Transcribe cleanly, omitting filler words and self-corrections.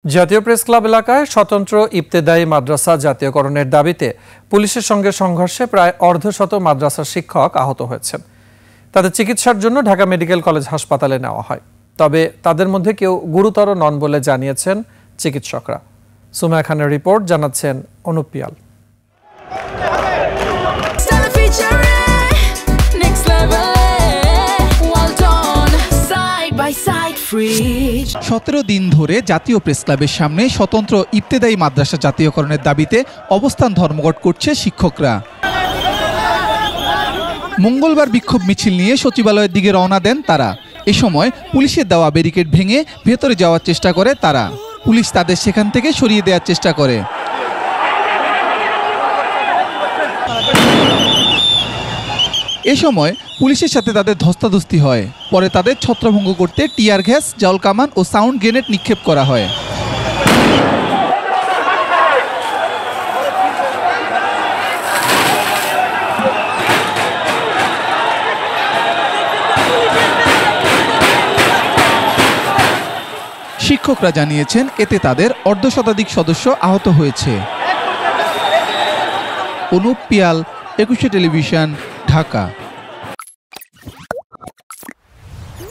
জাতীয় press club এলাকায় স্বতন্ত্র ইবতেদায়ী মাদ্রাসা জাতীয়করণের দাবিতে পুলিশের সঙ্গে সংঘর্ষে প্রায় অর্ধশত মাদ্রাসার শিক্ষক আহত হয়েছেন। তাদের চিকিৎসার জন্য ঢাকা মেডিকেল কলেজ হাসপাতালে নেওয়া হয়। তবে তাদের মধ্যে কেউ গুরুতর নন বলে জানিয়েছেন চিকিৎসকরা। সুমাইয়া খানের রিপোর্ট, জানাচ্ছেন অনুপ পিয়াল। 17 দিন ধরে জাতীয় প্রেস ক্লাবের সামনে স্বতন্ত্র ইবতেদায়ী মাদ্রাসা জাতীয়করণের দাবিতে অবস্থান ধর্মঘট করছে শিক্ষকরা। মঙ্গলবার বিক্ষোভ মিছিল নিয়ে সচিবালয়ের দিকে রওনা দেন তারা। এ সময় পুলিশের দেওয়া ব্যারিকেড ভেঙে ভেতরে যাওয়ার চেষ্টা করে তারা। পুলিশ তাদের সেখান থেকে সরিয়ে দেওয়ার চেষ্টা করে। এ সময় পুলিশের সাথে তাদের ধস্তাধস্তি হয়। পরে তাদের ছত্রভঙ্গ করতে টিয়ার গ্যাস, জল কামান ও সাউন্ড গ্রেনেড নিক্ষেপ করা হয়। শিক্ষকরা জানিয়েছেন এতে তাদের অর্ধশতাধিক সদস্য আহত হয়েছে। অনুপ পিয়াল, 21 টেলিভিশন, ঢাকা।